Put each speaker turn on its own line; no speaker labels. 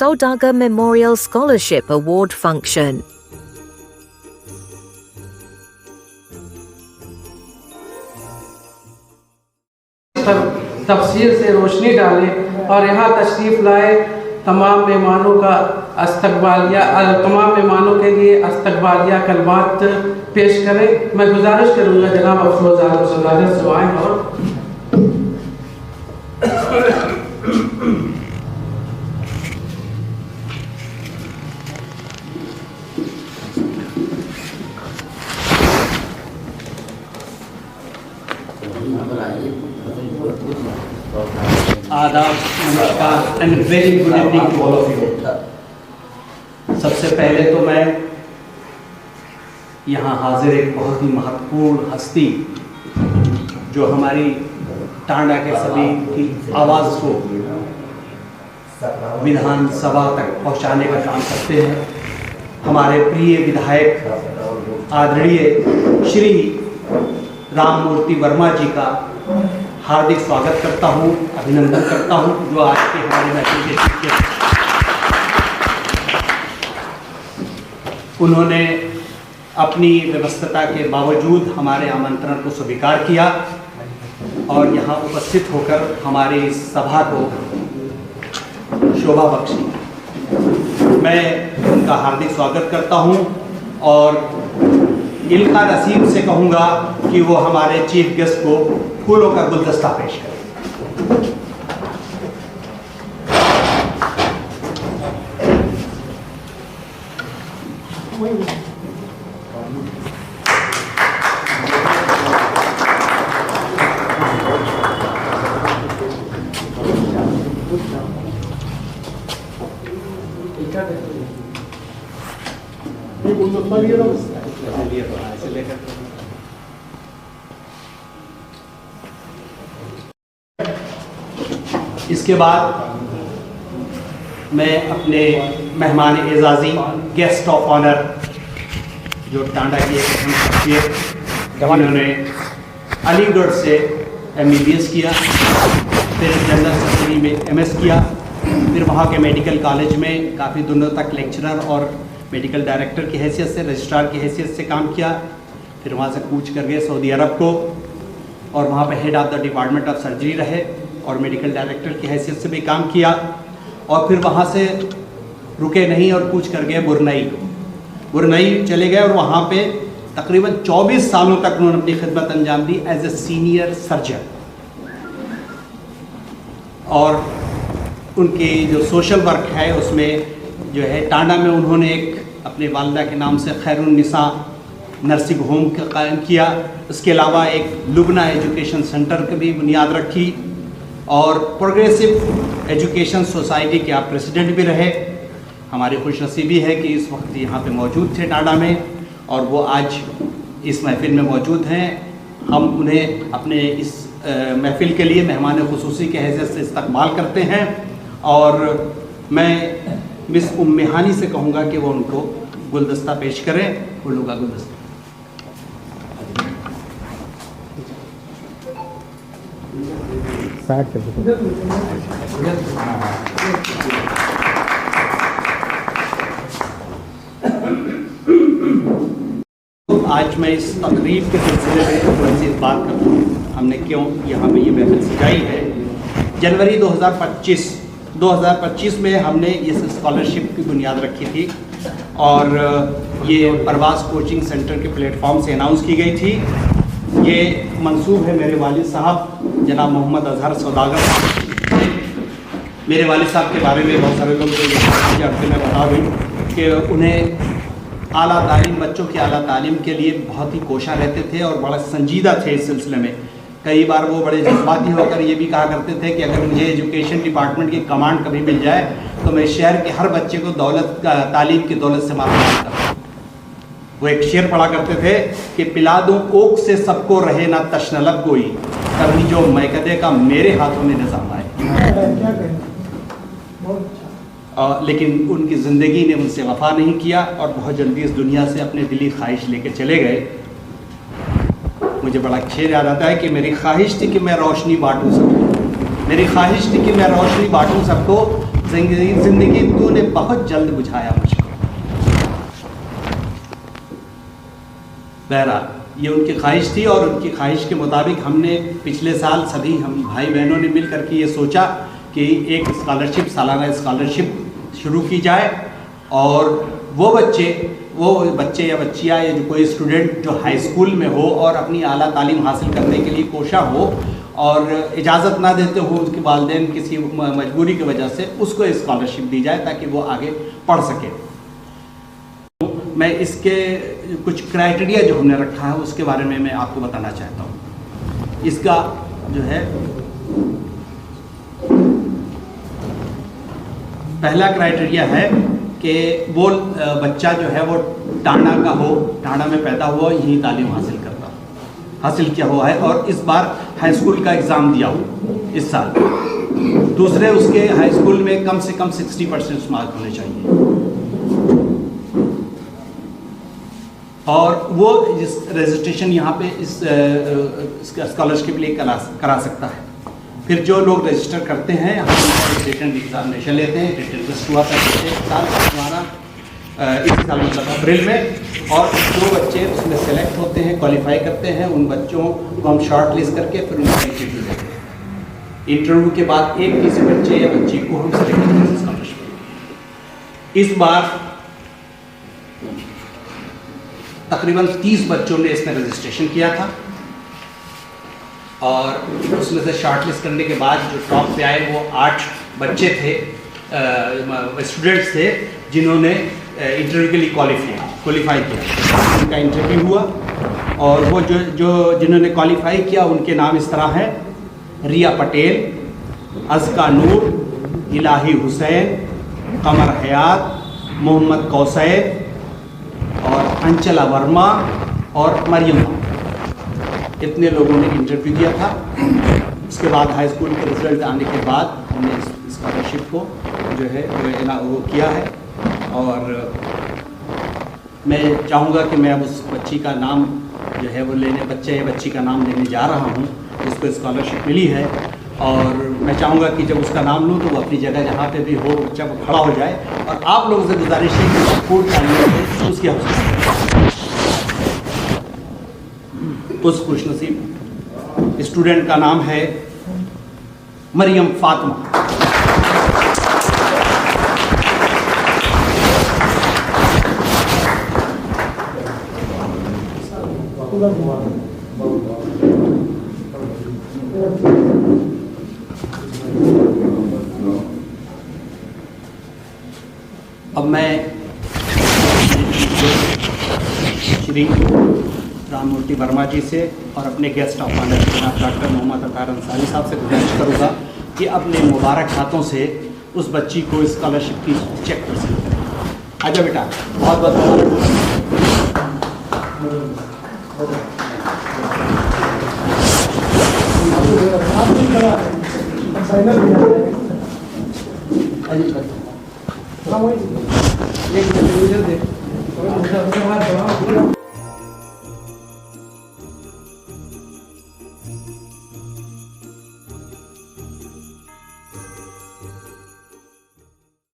Saudagar Memorial Scholarship Award function.
तफसीर से रोशनी डालें और यहाँ तशरीफ़ लाए तमाम मेहमानों का तमाम मेहमानों के लिए इस्तकबालिया कलमात पेश करें। मैं गुजारिश करूँगा जनाब अफरोज़ आलम सौदागर से आएँ और
आदाब, नमस्कार and very good evening to all of you. सबसे पहले तो मैं यहाँ हाजिर एक बहुत ही महत्वपूर्ण हस्ती जो हमारी टांडा के सभी की आवाज़ को विधानसभा तक पहुँचाने का काम करते हैं, हमारे प्रिय विधायक आदरणीय श्री राम मूर्ति वर्मा जी का हार्दिक स्वागत करता हूं, अभिनंदन करता हूं, जो आज के हमारे महफिल के शिक्षक। उन्होंने अपनी व्यस्तता के बावजूद हमारे आमंत्रण को स्वीकार किया और यहाँ उपस्थित होकर हमारी इस सभा को शोभा बख्शी। मैं उनका हार्दिक स्वागत करता हूं और इल्का नसीब से कहूँगा कि वो हमारे चीफ गेस्ट को फूलों का गुलदस्ता पेश करें। इसके बाद मैं अपने मेहमान एजाज़ी गेस्ट ऑफ ऑनर जो टांडा की एक अहम शख्सियत, जिन्होंने अलीगढ़ से MBBS किया, फिर जनरल सर्जरी में MS किया, फिर वहाँ के मेडिकल कॉलेज में काफ़ी दिनों तक लेक्चरर और मेडिकल डायरेक्टर की हैसियत से, रजिस्ट्रार की हैसियत से काम किया। फिर वहाँ से कूच कर गए सऊदी अरब को और वहाँ पे head of the department of surgery रहे और मेडिकल डायरेक्टर की हैसियत से भी काम किया और फिर वहाँ से रुके नहीं और कूच कर गए बुरनई चले गए और वहाँ पे तकरीबन 24 सालों तक उन्होंने अपनी खिदमत अंजाम दी एज ए सीनियर सर्जन। और उनकी जो सोशल वर्क है उसमें जो है टांडा में उन्होंने एक अपने वालिदा के नाम से खैरुन्निसा नर्सिंग होम का कायम किया। इसके अलावा एक लुबना एजुकेशन सेंटर की भी बुनियाद रखी और प्रोग्रेसिव एजुकेशन सोसाइटी के आप प्रेसिडेंट भी रहे। हमारी खुशनसीबी है कि इस वक्त यहाँ पे मौजूद थे टांडा में और वो आज इस महफिल में मौजूद हैं। हम उन्हें अपने इस महफिल के लिए मेहमान खुसूसी के हैसियत से इस्तकबाल करते हैं और मैं मिस उम्मेहानी से कहूँगा कि वो उनको गुलदस्ता पेश करें, फूलों का गुलदस्ता। आज मैं इस तकरीब के सिलसिले में थोड़ी सी बात करता हूँ, हमने क्यों यहाँ पे ये महफिल सजाई है। जनवरी 2025 में हमने इस स्कॉलरशिप की बुनियाद रखी थी और ये परवास कोचिंग सेंटर के प्लेटफॉर्म से अनाउंस की गई थी। ये मंसूब है मेरे वालिद साहब जनाब मोहम्मद अजहर सौदागर। मेरे वालिद साहब के बारे में बहुत सारे लोग जानते, मैं बता दूँ कि उन्हें आला तालीम, बच्चों की आला तालीम के लिए बहुत ही कोशा रहते थे और बड़ा संजीदा थे इस सिलसिले में। कई बार वो बड़े जज्बाती होकर ये भी कहा करते थे कि अगर मुझे एजुकेशन डिपार्टमेंट की कमांड कभी मिल जाए तो मैं शहर के हर बच्चे को तालीम की दौलत से मालामाल करूँ। वो एक शेर पढ़ा करते थे कि पिला दूँ कोक से सबको रहे ना तशनलब कोई, कभी जो मैकदे का मेरे हाथों में निज़ाम आए। लेकिन उनकी ज़िंदगी ने उनसे वफ़ा नहीं किया और बहुत जल्दी इस दुनिया से अपने दिली ख्वाहिश लेके चले गए। मुझे बड़ा शेर याद आता है कि मेरी ख्वाहिश थी कि मैं रोशनी बांटूँ सबको, मेरी ख्वाहिश थी कि मैं रोशनी बांटूँ सबको, जिंदगी तूने बहुत जल्द बुझाया मुझको। बहरहाल ये उनकी ख्वाहिश थी और उनकी ख्वाहिश के मुताबिक हमने पिछले साल सभी हम भाई बहनों ने मिल करके ये सोचा कि एक स्कॉलरशिप, सालाना स्कॉलरशिप शुरू की जाए और वो बच्चे या बच्चियाँ या जो कोई स्टूडेंट जो हाई स्कूल में हो और अपनी आला तालीम हासिल करने के लिए कोशा हो और इजाज़त ना देते हो उसके वालिदैन किसी मजबूरी की वजह से, उसको स्कॉलरशिप दी जाए ताकि वो आगे पढ़ सके। मैं इसके कुछ क्राइटेरिया जो हमने रखा है उसके बारे में मैं आपको बताना चाहता हूँ। इसका जो है पहला क्राइटेरिया है कि वो बच्चा जो है वो टांडा का हो, टांडा में पैदा हुआ, यही तालीम हासिल किया हुआ है और इस बार हाई स्कूल का एग्ज़ाम दिया हो इस साल। दूसरे, उसके हाई स्कूल में कम से कम 60% मार्क होने चाहिए और वो जिस रजिस्ट्रेशन यहाँ पे इस स्कॉलरशिप के लिए करा सकता है। फिर जो लोग रजिस्टर करते हैं हम रजिस्ट्रेशन एग्जामिनेशन लेते हैं, रिटन टेस्ट हुआ था पिछले साल हमारा, इस साल मतलब अप्रैल में, और जो बच्चे उसमें सेलेक्ट होते हैं, क्वालिफाई करते हैं, उन बच्चों को हम शॉर्ट लिस्ट करके फिर उनका इंटरव्यू लेते हैं। इंटरव्यू के बाद एक किसी बच्चे या बच्ची को हम सेलेक्ट करते हैं स्कॉलरशिप। इस बार तकरीबन 30 बच्चों ने इसमें रजिस्ट्रेशन किया था और उसमें से शॉर्ट लिस्ट करने के बाद जो टॉप पे आए वो 8 बच्चे थे, स्टूडेंट्स थे जिन्होंने इंटरव्यू के लिए क्वालिफाई किया। उनका इंटरव्यू हुआ और वो जिन्होंने क्वालिफाई किया उनके नाम इस तरह हैं: रिया पटेल, अज़का नूर, इलाही हुसैन, कमर हयात, मोहम्मद कौसैद और अंचला वर्मा और मरियम। इतने लोगों ने इंटरव्यू दिया था। उसके बाद हाई स्कूल के रिजल्ट आने के बाद हमने इस स्कॉलरशिप को जो है वो किया है और मैं चाहूँगा कि मैं अब उस बच्ची का नाम जो है वो बच्चे या बच्ची का नाम लेने जा रहा हूँ जिसको स्कॉलरशिप मिली है और मैं चाहूँगा कि जब उसका नाम लूँ तो वो अपनी जगह जहाँ पे भी हो बच्चा वो खड़ा हो जाए और आप लोगों से गुजारिश है कि सपोर्ट करने उसकी उस खुशनसीब स्टूडेंट का नाम है मरियम फातिमा। अब मैं श्री राममूर्ति वर्मा जी से और अपने गेस्ट ऑफ ऑनर जनाब डॉक्टर मोहम्मद अतार अंसारी साहब से गुजारिश करूँगा कि अपने मुबारक हाथों से उस बच्ची को स्कॉलरशिप की चेक कर सकते। आजा बेटा, बहुत बहुत मुबारक।